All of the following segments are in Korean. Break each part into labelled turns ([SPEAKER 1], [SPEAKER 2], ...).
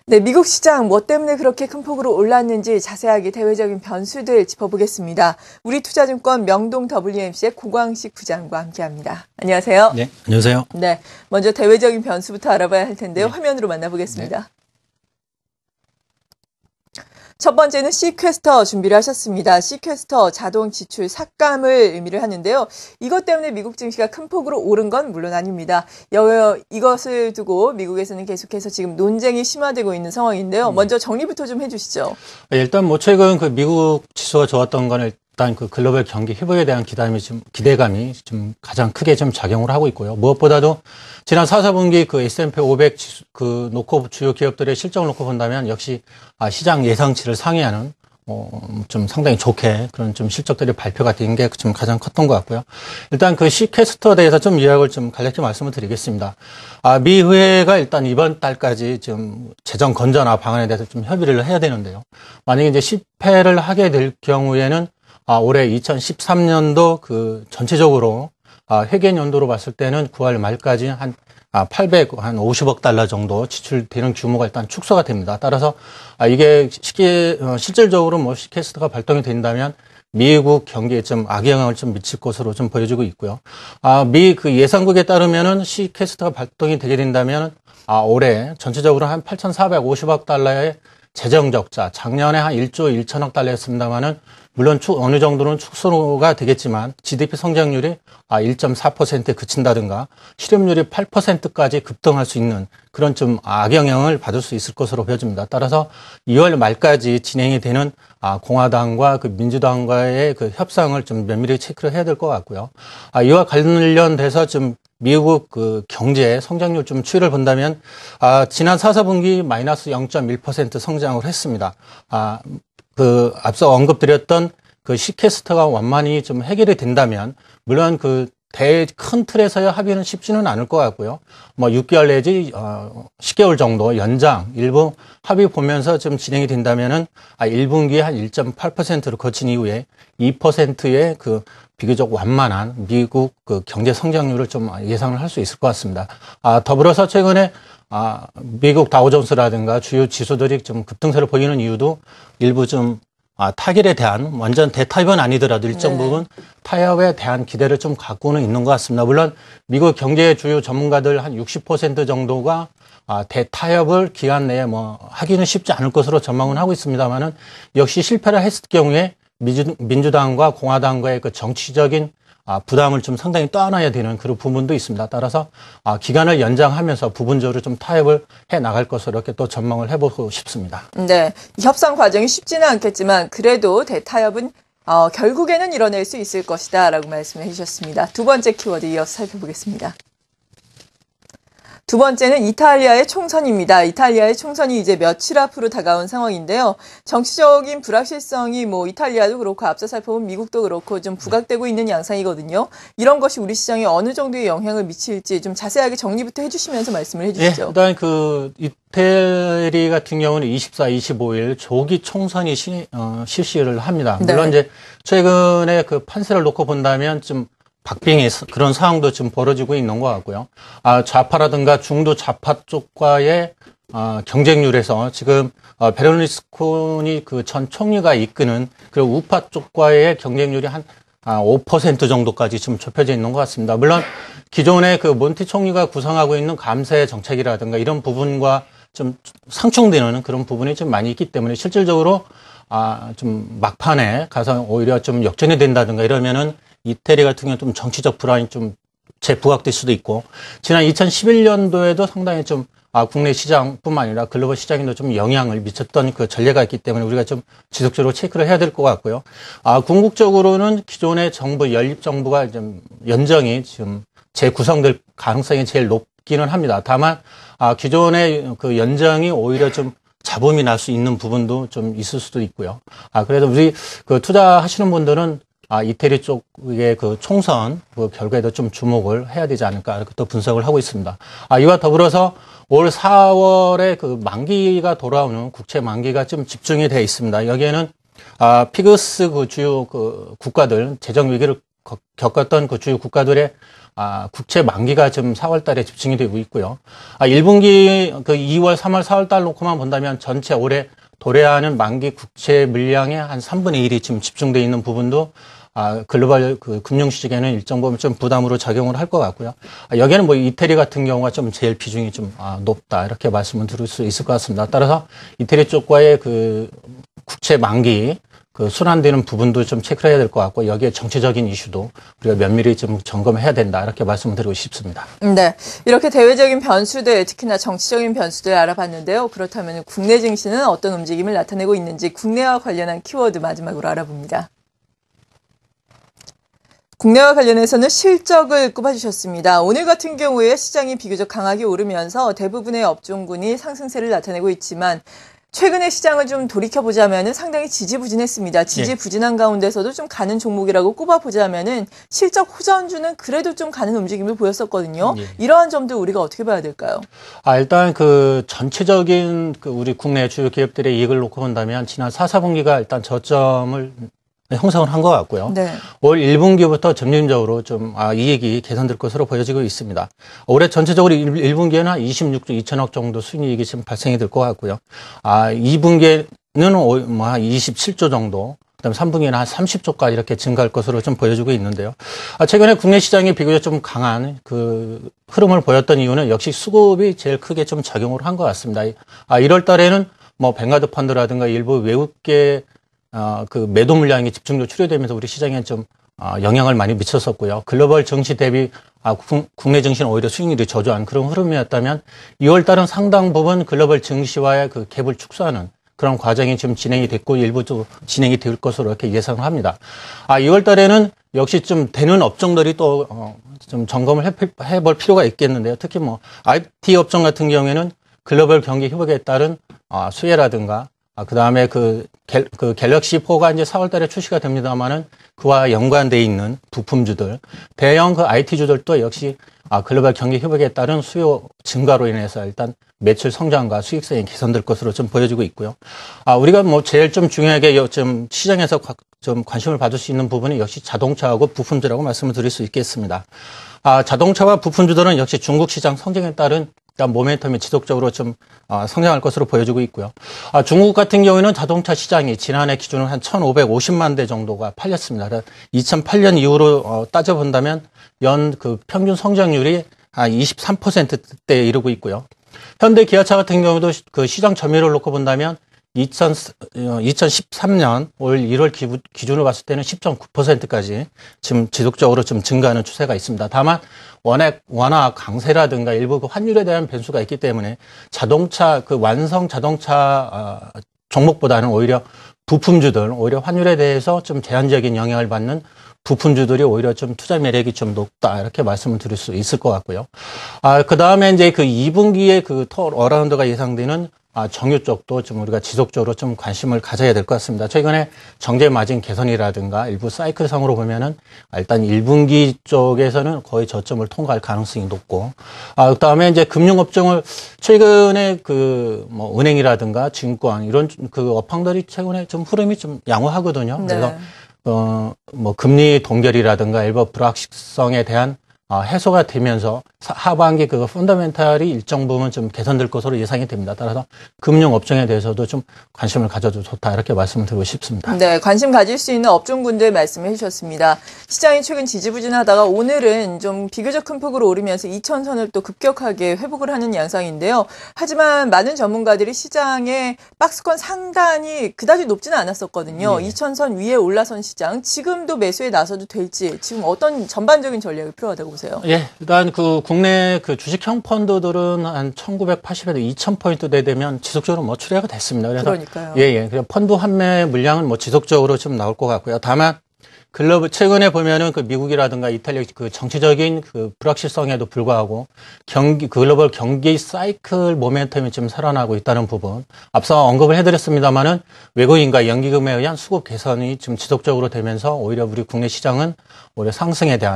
[SPEAKER 1] 네, 미국 시장 뭐 때문에 그렇게 큰 폭으로 올랐는지 자세하게 대외적인 변수들 짚어보겠습니다. 우리투자증권 명동 WMC의 고광식 부장과 함께합니다. 안녕하세요.
[SPEAKER 2] 네, 안녕하세요.
[SPEAKER 1] 네, 먼저 대외적인 변수부터 알아봐야 할 텐데요. 네. 화면으로 만나보겠습니다. 네. 첫 번째는 시퀘스터 준비를 하셨습니다. 시퀘스터 자동 지출 삭감을 의미를 하는데요. 이것 때문에 미국 증시가 큰 폭으로 오른 건 물론 아닙니다. 이것을 두고 미국에서는 계속해서 지금 논쟁이 심화되고 있는 상황인데요. 먼저 정리부터 좀 해주시죠.
[SPEAKER 2] 일단 뭐 최근 그 미국 지수가 좋았던 건 일단 그 글로벌 경기 회복에 대한 기대감이 좀 가장 크게 좀 작용을 하고 있고요. 무엇보다도 지난 4분기 그 S&P 500 지수 주요 기업들의 실적을 놓고 본다면 역시 시장 예상치를 상회하는 좀 상당히 좋게 그런 좀 실적들이 발표가 된 게 좀 가장 컸던 것 같고요. 일단 그 시퀘스터에 대해서 좀 요약을 좀 간략히 말씀을 드리겠습니다. 미 의회가 일단 이번 달까지 좀 재정 건전화 방안에 대해서 좀 협의를 해야 되는데요. 만약에 이제 실패를 하게 될 경우에는 올해 2013년도 그 전체적으로 회계 연도로 봤을 때는 9월 말까지 한 50억 달러 정도 지출되는 규모가 일단 축소가 됩니다. 따라서 이게 실질적으로 뭐 시퀘스터가 발동이 된다면 미국 경기에 좀 악영향을 좀 미칠 것으로 좀 보여지고 있고요. 미 그 예상국에 따르면은 시퀘스터가 발동이 되게 된다면 올해 전체적으로 한 8,450억 달러의 재정 적자, 작년에 한 1조 1천억 달러였습니다만은 물론 어느 정도는 축소가 되겠지만 GDP 성장률이 1.4%에 그친다든가 실업률이 8%까지 급등할 수 있는 그런 좀 악영향을 받을 수 있을 것으로 보여집니다. 따라서 2월 말까지 진행이 되는 공화당과 그 민주당과의 그 협상을 좀 면밀히 체크를 해야 될 것 같고요. 이와 관련돼서 좀 미국 그 경제 성장률 좀 추이를 본다면 지난 4분기 마이너스 0.1% 성장을 했습니다. 그 앞서 언급드렸던 그 시퀘스터가 완만히 좀 해결이 된다면 물론 그 큰 틀에서의 합의는 쉽지는 않을 것 같고요. 뭐 6개월 내지 10개월 정도 연장 일부 합의 보면서 좀 진행이 된다면은 1분기에 한 1.8%를 거친 이후에 2%의 그 비교적 완만한 미국 그 경제 성장률을 좀 예상을 할 수 있을 것 같습니다. 더불어서 최근에 미국 다우존스라든가 주요 지수들이 좀 급등세를 보이는 이유도 일부 좀 타결에 대한 완전 대타협은 아니더라도 일정 부분 타협에 대한 기대를 좀 갖고는 있는 것 같습니다. 물론 미국 경제 주요 전문가들 한 60% 정도가 대타협을 기간 내에 뭐 하기는 쉽지 않을 것으로 전망은 하고 있습니다만은 역시 실패를 했을 경우에 민주당과 공화당과의 그 정치적인 부담을 좀 상당히 떠안아야 되는 그런 부분도 있습니다. 따라서 기간을 연장하면서 부분적으로 좀 타협을 해 나갈 것으로 이렇게 또 전망을 해보고 싶습니다.
[SPEAKER 1] 네, 협상 과정이 쉽지는 않겠지만 그래도 대타협은 결국에는 이뤄낼 수 있을 것이다라고 말씀해 주셨습니다. 두 번째 키워드 이어서 살펴보겠습니다. 두 번째는 이탈리아의 총선입니다. 이탈리아의 총선이 이제 며칠 앞으로 다가온 상황인데요. 정치적인 불확실성이 뭐 이탈리아도 그렇고 앞서 살펴본 미국도 그렇고 좀 부각되고 있는 양상이거든요. 이런 것이 우리 시장에 어느 정도의 영향을 미칠지 좀 자세하게 정리부터 해주시면서 말씀을 해주시죠.
[SPEAKER 2] 일단 그 이태리 같은 경우는 24, 25일 조기 총선이 실시를 합니다. 물론 이제 최근에 그 판세를 놓고 본다면 좀 박빙의 그런 상황도 지금 벌어지고 있는 것 같고요. 좌파라든가 중도 좌파 쪽과의 경쟁률에서 지금 베를루스코니 그 전 총리가 이끄는 그 우파 쪽과의 경쟁률이 한 5% 정도까지 지금 좁혀져 있는 것 같습니다. 물론 기존의 그 몬티 총리가 구상하고 있는 감세 정책이라든가 이런 부분과 좀 상충되는 그런 부분이 좀 많이 있기 때문에 실질적으로 좀 막판에 가서 오히려 좀 역전이 된다든가 이러면은 이태리 같은 경우는 좀 정치적 불안이 좀 재부각될 수도 있고, 지난 2011년도에도 상당히 좀 국내 시장뿐만 아니라 글로벌 시장에도 좀 영향을 미쳤던 그 전례가 있기 때문에 우리가 좀 지속적으로 체크를 해야 될 것 같고요. 궁극적으로는 기존의 정부, 연립 정부가 좀 연정이 지금 재구성될 가능성이 제일 높기는 합니다. 다만, 기존의 그 연정이 오히려 좀 잡음이 날 수 있는 부분도 좀 있을 수도 있고요. 그래도 우리 그 투자하시는 분들은 이태리 쪽의 그 총선 그 결과에도 좀 주목을 해야 되지 않을까 이렇게 또 분석을 하고 있습니다. 이와 더불어서 올 4월에 그 만기가 돌아오는 국채 만기가 좀 집중이 되어 있습니다. 여기에는 피그스 그 주요 그 국가들 재정 위기를 겪었던 그 주요 국가들의 국채 만기가 지금 4월 달에 집중이 되고 있고요. 1분기 그 2월, 3월, 4월 달 놓고만 본다면 전체 올해 도래하는 만기 국채 물량의 한 3분의 1이 지금 집중되어 있는 부분도 글로벌 그 금융시장에는 일정 부분 좀 부담으로 작용을 할 것 같고요. 여기에는 뭐 이태리 같은 경우가 좀 제일 비중이 좀 높다 이렇게 말씀을 드릴 수 있을 것 같습니다. 따라서 이태리 쪽과의 그 국채 만기 그 순환되는 부분도 좀 체크를 해야 될 것 같고 여기에 정치적인 이슈도 우리가 면밀히 좀 점검해야 된다 이렇게 말씀을 드리고 싶습니다.
[SPEAKER 1] 네, 이렇게 대외적인 변수들 특히나 정치적인 변수들 알아봤는데요. 그렇다면 국내 증시는 어떤 움직임을 나타내고 있는지 국내와 관련한 키워드 마지막으로 알아봅니다. 국내와 관련해서는 실적을 꼽아주셨습니다. 오늘 같은 경우에 시장이 비교적 강하게 오르면서 대부분의 업종군이 상승세를 나타내고 있지만 최근에 시장을 좀 돌이켜보자면 상당히 지지부진했습니다. 지지부진한 가운데서도 좀 가는 종목이라고 꼽아보자면 실적 호전주는 그래도 좀 가는 움직임을 보였었거든요. 이러한 점도 우리가 어떻게 봐야 될까요?
[SPEAKER 2] 일단 그 전체적인 그 우리 국내 주요 기업들의 이익을 놓고 본다면 지난 4, 4분기가 일단 저점을 형성을 한 것 같고요.
[SPEAKER 1] 네.
[SPEAKER 2] 올 1분기부터 점진적으로 좀 이익이 개선될 것으로 보여지고 있습니다. 올해 전체적으로 1분기에는 한 26조 2천억 정도 순이익이 지금 발생이 될 것 같고요. 2분기에는 뭐 한 27조 정도, 그다음에 3분기에는 한 30조까지 이렇게 증가할 것으로 좀 보여지고 있는데요. 최근에 국내 시장이 비교적 좀 강한 그 흐름을 보였던 이유는 역시 수급이 제일 크게 좀 작용을 한 것 같습니다. 1월 달에는 뭐 뱅가드 펀드라든가 일부 외국계 그 매도 물량이 집중적으로 출회되면서 우리 시장에 좀 영향을 많이 미쳤었고요. 글로벌 증시 대비 국내 증시는 오히려 수익률이 저조한 그런 흐름이었다면 2월 달은 상당 부분 글로벌 증시와의 그 갭을 축소하는 그런 과정이 지금 진행이 됐고 일부 좀 진행이 될 것으로 이렇게 예상을 합니다. 2월 달에는 역시 좀 되는 업종들이 또 좀 점검을 해볼 필요가 있겠는데요. 특히 뭐 IT 업종 같은 경우에는 글로벌 경기 회복에 따른 수혜라든가 그 다음에 그 갤럭시 4가 이제 4월 달에 출시가 됩니다만은 그와 연관돼 있는 부품주들, 대형 그 IT주들도 역시 글로벌 경기 회복에 따른 수요 증가로 인해서 일단 매출 성장과 수익성이 개선될 것으로 좀 보여지고 있고요. 우리가 뭐 제일 좀 중요하게 좀 시장에서 좀 관심을 받을 수 있는 부분이 역시 자동차하고 부품주라고 말씀을 드릴 수 있겠습니다. 자동차와 부품주들은 역시 중국 시장 성장에 따른 모멘텀이 지속적으로 좀 성장할 것으로 보여지고 있고요. 중국 같은 경우에는 자동차 시장이 지난해 기준으로 한 1,550만 대 정도가 팔렸습니다. 2008년 이후로 따져본다면 연 그 평균 성장률이 한 23%대에 이르고 있고요. 현대 기아차 같은 경우도 그 시장 점유율을 놓고 본다면 2013년 올 1월 기준으로 봤을 때는 10.9%까지 지금 지속적으로 좀 증가하는 추세가 있습니다. 다만 워낙 강세라든가 일부 그 환율에 대한 변수가 있기 때문에 자동차 그 완성 자동차 종목보다는 오히려 부품주들 오히려 환율에 대해서 좀 제한적인 영향을 받는 부품주들이 오히려 좀 투자 매력이 좀 높다 이렇게 말씀을 드릴 수 있을 것 같고요. 그 다음에 이제 그 2분기에 그 어라운드가 예상되는 정유 쪽도 좀 우리가 지속적으로 좀 관심을 가져야 될 것 같습니다. 최근에 정제 마진 개선이라든가 일부 사이클상으로 보면은 일단 1분기 쪽에서는 거의 저점을 통과할 가능성이 높고, 그다음에 이제 금융업종을 최근에 그 뭐 은행이라든가 증권 이런 그 업황들이 최근에 좀 흐름이 좀 양호하거든요.
[SPEAKER 1] 네.
[SPEAKER 2] 그래서 뭐 금리 동결이라든가 일부 불확실성에 대한 해소가 되면서 하반기 그 펀더멘탈이 일정 부분 좀 개선될 것으로 예상이 됩니다. 따라서 금융 업종에 대해서도 좀 관심을 가져도 좋다 이렇게 말씀을 드리고 싶습니다.
[SPEAKER 1] 네, 관심 가질 수 있는 업종군들 말씀해 주셨습니다. 시장이 최근 지지부진하다가 오늘은 좀 비교적 큰 폭으로 오르면서 2천선을 또 급격하게 회복을 하는 양상인데요. 하지만 많은 전문가들이 시장의 박스권 상단이 그다지 높지는 않았었거든요. 2천선 위에 올라선 시장 지금도 매수에 나서도 될지 지금 어떤 전반적인 전략이 필요하다고 보세요?
[SPEAKER 2] 예, 일단 그 국내 그 주식형 펀드들은 한 1980에서 2000포인트 되면 지속적으로 뭐 출회가 됐습니다. 그래서
[SPEAKER 1] 그러니까요.
[SPEAKER 2] 그래서 펀드 환매 물량은 뭐 지속적으로 좀 나올 것 같고요. 다만 최근에 보면은 그 미국이라든가 이탈리아 그 정치적인 그 불확실성에도 불구하고 글로벌 경기 사이클 모멘텀이 지금 살아나고 있다는 부분. 앞서 언급을 해드렸습니다만은 외국인과 연기금에 의한 수급 개선이 지금 지속적으로 되면서 오히려 우리 국내 시장은 오히려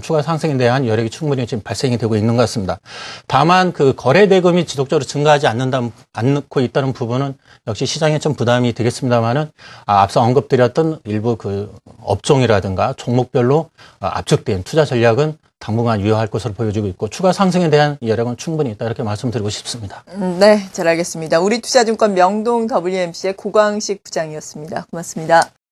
[SPEAKER 2] 추가 상승에 대한 여력이 충분히 지금 발생이 되고 있는 것 같습니다. 다만 그 거래 대금이 지속적으로 증가하지 않고 있다는 부분은 역시 시장에 좀 부담이 되겠습니다만은 앞서 언급드렸던 일부 그 업종이라든가 종목별로 압축된 투자 전략은 당분간 유효할 것으로 보여지고 있고 추가 상승에 대한 여력은 충분히 있다 이렇게 말씀드리고 싶습니다.
[SPEAKER 1] 네, 잘 알겠습니다. 우리투자증권 명동 WMC의 고광식 부장이었습니다. 고맙습니다.